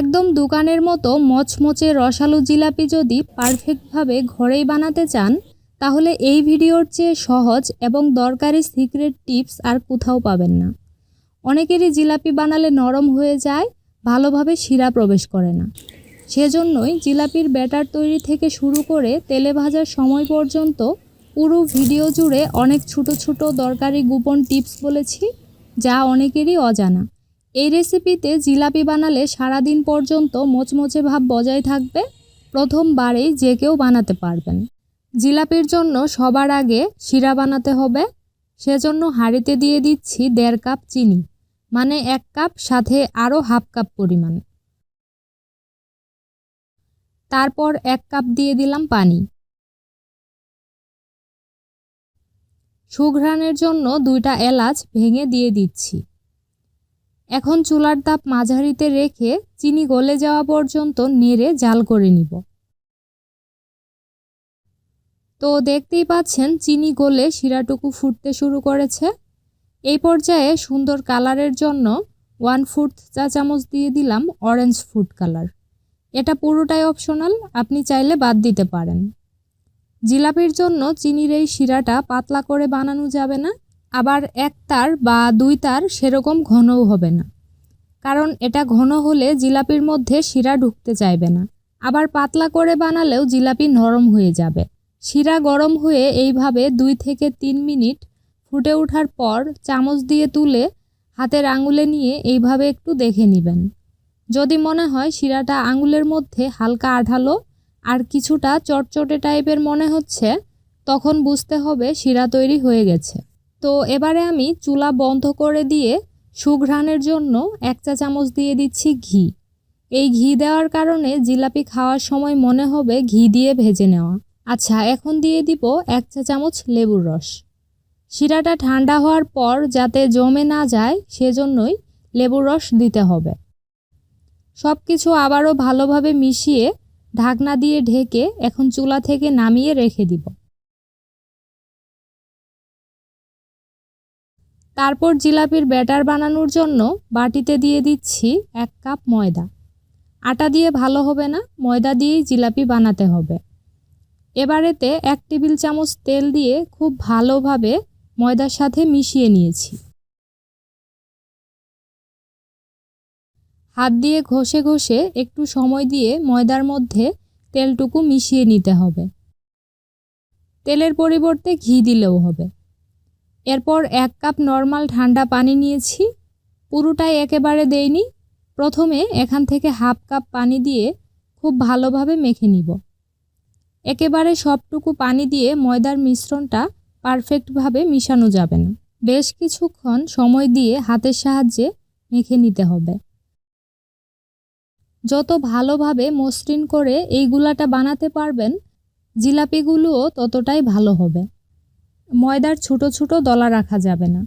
একদম দোকানের মতো মচমচে রসালো জিলাপি যদি পারফেক্টভাবে ঘরেই বানাতে চান, তাহলে এই ভিডিওর চেয়ে সহজ এবং দরকারি সিক্রেট টিপস আর কোথাও পাবেন না। অনেকেরই জিলাপি বানালে নরম হয়ে যায়, ভালোভাবে শিরা প্রবেশ করে না। সেজন্যই জিলাপির ব্যাটার তৈরি থেকে শুরু করে তেলে ভাজার সময় পর্যন্ত পুরো ভিডিও জুড়ে অনেক ছোট ছোট দরকারি গোপন টিপস বলেছি, যা অনেকেরই অজানা। এই রেসিপিতে জিলাপি বানালে সারাদিন পর্যন্ত মচমচে ভাব বজায় থাকবে, প্রথমবারেই যে কেউ বানাতে পারবেন। জিলাপির জন্য সবার আগে শিরা বানাতে হবে। সেজন্য হাঁড়িতে দিয়ে দিচ্ছি 1.5 কাপ চিনি, মানে 1 কাপ সাথে আরও হাফ কাপ পরিমাণ। তারপর 1 কাপ দিয়ে দিলাম পানি। সুঘ্রাণের জন্য 2টা এলাচ ভেঙে দিয়ে দিচ্ছি। এখন চুলার তাপ মাঝারিতে রেখে চিনি গলে যাওয়া পর্যন্ত নেড়ে জাল করে নিব। তো দেখতেই পাচ্ছেন চিনি গলে শিরাটুকু ফুটতে শুরু করেছে। এই পর্যায়ে সুন্দর কালারের জন্য 1/4 চা চামচ দিয়ে দিলাম অরেঞ্জ ফুড কালার। এটা পুরোটাই অপশনাল, আপনি চাইলে বাদ দিতে পারেন। জিলাপির জন্য চিনির এই শিরাটা পাতলা করে বানানো যাবে না, আবার 1 তার বা 2 তার সেরকম ঘনও হবে না, কারণ এটা ঘন হলে জিলাপির মধ্যে শিরা ঢুকতে চাইবে না। আবার পাতলা করে বানালেও জিলাপি নরম হয়ে যাবে। শিরা গরম হয়ে এইভাবে 2 থেকে 3 মিনিট ফুটে ওঠার পর চামচ দিয়ে তুলে হাতের আঙুলে নিয়ে এইভাবে একটু দেখে নেবেন। যদি মনে হয় শিরাটা আঙুলের মধ্যে হালকা আঠালো আর কিছুটা চটচটে টাইপের মনে হচ্ছে, তখন বুঝতে হবে শিরা তৈরি হয়ে গেছে। তো এবারে আমি চুলা বন্ধ করে দিয়ে সুঘ্রাণের জন্য 1 চা চামচ দিয়ে দিচ্ছি ঘি। এই ঘি দেওয়ার কারণে জিলাপি খাওয়ার সময় মনে হবে ঘি দিয়ে ভেজে নেওয়া। আচ্ছা, এখন দিয়ে দিব 1 চা চামচ লেবুর রস। শিরাটা ঠান্ডা হওয়ার পর যাতে জমে না যায় সেজন্যই লেবুর রস দিতে হবে। সব কিছু আবারও ভালোভাবে মিশিয়ে ঢাকনা দিয়ে ঢেকে এখন চুলা থেকে নামিয়ে রেখে দিব। তারপর জিলাপির ব্যাটার বানানোর জন্য বাটিতে দিয়ে দিচ্ছি 1 কাপ ময়দা। আটা দিয়ে ভালো হবে না, ময়দা দিয়েই জিলাপি বানাতে হবে। এবারেতে 1 টেবিল চামচ তেল দিয়ে খুব ভালোভাবে ময়দার সাথে মিশিয়ে নিয়েছি। হাত দিয়ে ঘষে ঘষে একটু সময় দিয়ে ময়দার মধ্যে তেলটুকু মিশিয়ে নিতে হবে। তেলের পরিবর্তে ঘি দিলেও হবে। এরপর 1 কাপ নর্মাল ঠান্ডা পানি নিয়েছি, পুরোটাই একেবারে দেইনি। প্রথমে এখান থেকে হাফ কাপ পানি দিয়ে খুব ভালোভাবে মেখে নিব। একেবারে সবটুকু পানি দিয়ে ময়দার মিশ্রণটা পারফেক্টভাবে মিশানো যাবে না, বেশ কিছুক্ষণ সময় দিয়ে হাতের সাহায্যে মেখে নিতে হবে। যত ভালোভাবে মসৃণ করে এই গুলাটা বানাতে পারবেন, জিলাপিগুলোও ততটাই ভালো হবে। ময়দার ছোট ছোট দলা রাখা যাবে না।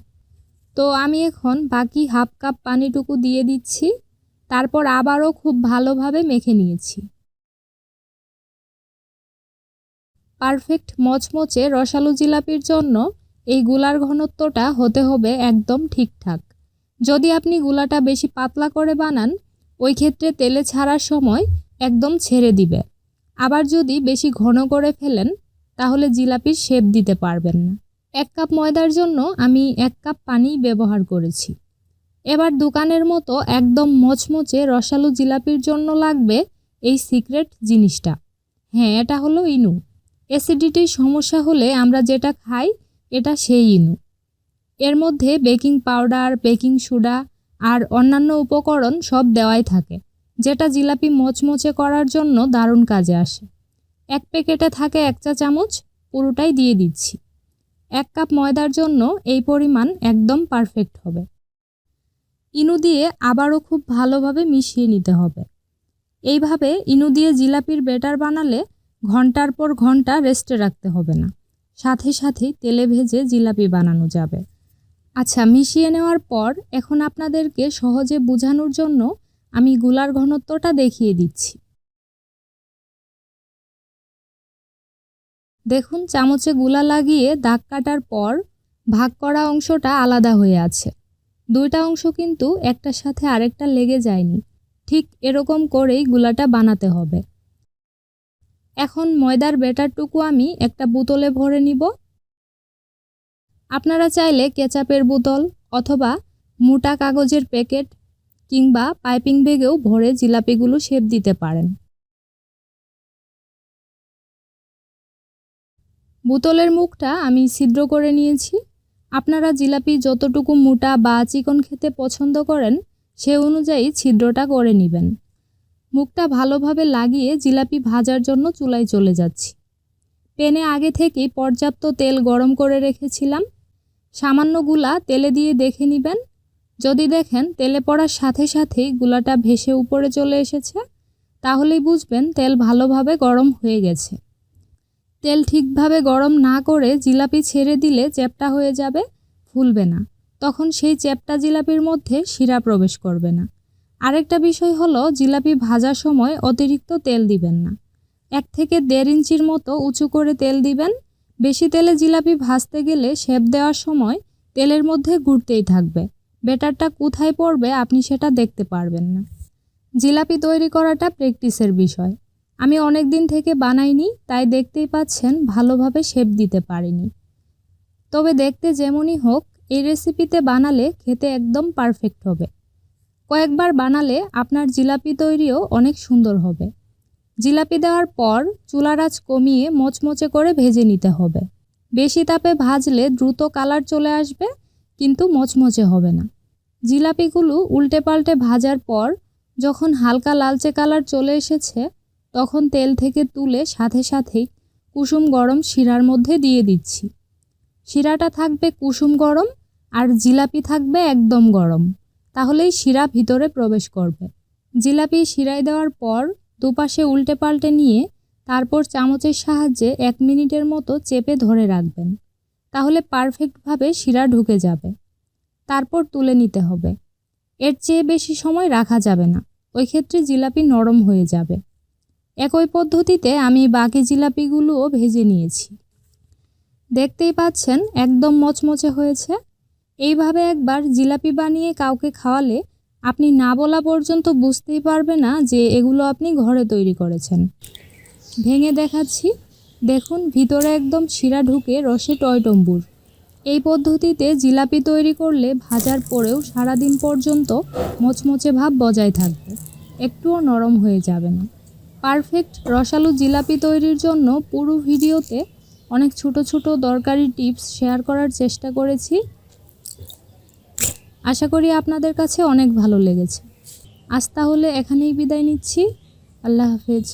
তো আমি এখন বাকি হাফ কাপ পানিটুকু দিয়ে দিচ্ছি, তারপর আবারও খুব ভালোভাবে মেখে নিয়েছি। পারফেক্ট মচমচে রসালো জিলাপির জন্য এই গুলার ঘনত্বটা হতে হবে একদম ঠিকঠাক। যদি আপনি গুলাটা বেশি পাতলা করে বানান, ওই ক্ষেত্রে তেলে ছাড়ার সময় একদম ছেড়ে দিবে। আবার যদি বেশি ঘন করে ফেলেন, তাহলে জিলাপির শেপ দিতে পারবেন না। 1 কাপ ময়দার জন্য আমি 1 কাপ পানি ব্যবহার করেছি। এবার দোকানের মতো একদম মচমচে রসালো জিলাপির জন্য লাগবে এই সিক্রেট জিনিসটা। হ্যাঁ, এটা হলো ইনু। অ্যাসিডিটির সমস্যা হলে আমরা যেটা খাই, এটা সেই ইনু। এর মধ্যে বেকিং পাউডার, বেকিং সোডা আর অন্যান্য উপকরণ সব দেওয়াই থাকে, যেটা জিলাপি মচমচে করার জন্য দারুণ কাজে আসে। 1 প্যাকেটে থাকে 1 চা চামচ, পুরোটাই দিয়ে দিচ্ছি। 1 কাপ ময়দার জন্য এই পরিমাণ একদম পারফেক্ট হবে। ইনু দিয়ে আবারও খুব ভালোভাবে মিশিয়ে নিতে হবে। এইভাবে ইনু দিয়ে জিলাপির ব্যাটার বানালে ঘন্টার পর ঘন্টা রেস্টে রাখতে হবে না, সাথে সাথেই তেলে ভেজে জিলাপি বানানো যাবে। আচ্ছা, মিশিয়ে নেওয়ার পর এখন আপনাদেরকে সহজে বোঝানোর জন্য আমি গুলার ঘনত্বটা দেখিয়ে দিচ্ছি। দেখুন, চামচে গুলা লাগিয়ে দাগ কাটার পর ভাগ করা অংশটা আলাদা হয়ে আছে। 2টা অংশ কিন্তু একটার সাথে আরেকটা লেগে যায়নি, ঠিক এরকম করেই গুলাটা বানাতে হবে। এখন ময়দার ব্যাটারটুকু আমি একটা বোতলে ভরে নিব। আপনারা চাইলে কেচাপের বোতল অথবা মোটা কাগজের প্যাকেট কিংবা পাইপিং ব্যাগেও ভরে জিলাপিগুলো শেপ দিতে পারেন। বোতলের মুখটা আমি ছিদ্র করে নিয়েছি। আপনারা জিলাপি যতটুকু মোটা বা চিকন খেতে পছন্দ করেন সে অনুযায়ী ছিদ্রটা করে নেবেন। মুখটা ভালোভাবে লাগিয়ে জিলাপি ভাজার জন্য চুলায় চলে যাচ্ছি। প্যানে আগে থেকেই পর্যাপ্ত তেল গরম করে রেখেছিলাম। সামান্য গুলা তেলে দিয়ে দেখে নেবেন। যদি দেখেন তেলে পড়ার সাথে সাথেই গুলাটা ভেসে উপরে চলে এসেছে, তাহলেই বুঝবেন তেল ভালোভাবে গরম হয়ে গেছে। তেল ঠিকভাবে গরম না করে জিলাপি ছেড়ে দিলে চ্যাপ্টা হয়ে যাবে, ফুলবে না। তখন সেই চ্যাপ্টা জিলাপির মধ্যে শিরা প্রবেশ করবে না। আরেকটা বিষয় হলো, জিলাপি ভাজার সময় অতিরিক্ত তেল দিবেন না। 1 থেকে 1.5 ইঞ্চির মতো উঁচু করে তেল দিবেন। বেশি তেলে জিলাপি ভাজতে গেলে শেপ দেওয়ার সময় তেলের মধ্যে ঘুরতেই থাকবে। ব্যাটারটা কোথায় পড়বে আপনি সেটা দেখতে পারবেন না। জিলাপি তৈরি করাটা প্র্যাকটিসের বিষয়। আমি অনেক দিন থেকে বানাইনি, তাই দেখতেই পাচ্ছেন ভালোভাবে শেপ দিতে পারিনি। তবে দেখতে যেমনই হোক, এই রেসিপিতে বানালে খেতে একদম পারফেক্ট হবে। কয়েকবার বানালে আপনার জিলাপি তৈরিও অনেক সুন্দর হবে। জিলাপি দেওয়ার পর চুলার আঁচ কমিয়ে মচমচে করে ভেজে নিতে হবে। বেশি তাপে ভাজলে দ্রুত কালার চলে আসবে, কিন্তু মচমচে হবে না। জিলাপিগুলো উল্টে পাল্টে ভাজার পর যখন হালকা লালচে কালার চলে এসেছে, তখন তেল থেকে তুলে সাথে সাথেই কুসুম গরম শিরার মধ্যে দিয়ে দিচ্ছি। শিরাটা থাকবে কুসুম গরম আর জিলাপি থাকবে একদম গরম, তাহলেই শিরা ভিতরে প্রবেশ করবে। জিলাপি শিরায় দেওয়ার পর দুপাশে উল্টে পাল্টে নিয়ে তারপর চামচের সাহায্যে 1 মিনিটের মতো চেপে ধরে রাখবেন, তাহলে পারফেক্টভাবে শিরা ঢুকে যাবে। তারপর তুলে নিতে হবে। এর চেয়ে বেশি সময় রাখা যাবে না, ওই ক্ষেত্রে জিলাপি নরম হয়ে যাবে। একই পদ্ধতিতে আমি বাকি জিলাপিগুলোও ভেজে নিয়েছি। দেখতেই পাচ্ছেন একদম মচমচে হয়েছে। এইভাবে একবার জিলাপি বানিয়ে কাউকে খাওয়ালে আপনি না বলা পর্যন্ত বুঝতেই পারবে না যে এগুলো আপনি ঘরে তৈরি করেছেন। ভেঙে দেখাচ্ছি, দেখুন ভিতরে একদম শিরা ঢুকে রসে টইটম্বুর। এই পদ্ধতিতে জিলাপি তৈরি করলে ভাজার পরেও সারাদিন পর্যন্ত মচমচে ভাব বজায় থাকবে, একটুও নরম হয়ে যাবে না। পারফেক্ট রসালো জিলাপি তৈরির জন্য পুরো ভিডিওতে অনেক ছোট ছোট দরকারি টিপস শেয়ার করার চেষ্টা করেছি। আশা করি আপনাদের কাছে অনেক ভালো লেগেছে। আজ তাহলে এখানেই বিদায় নিচ্ছি। আল্লাহ হাফেজ।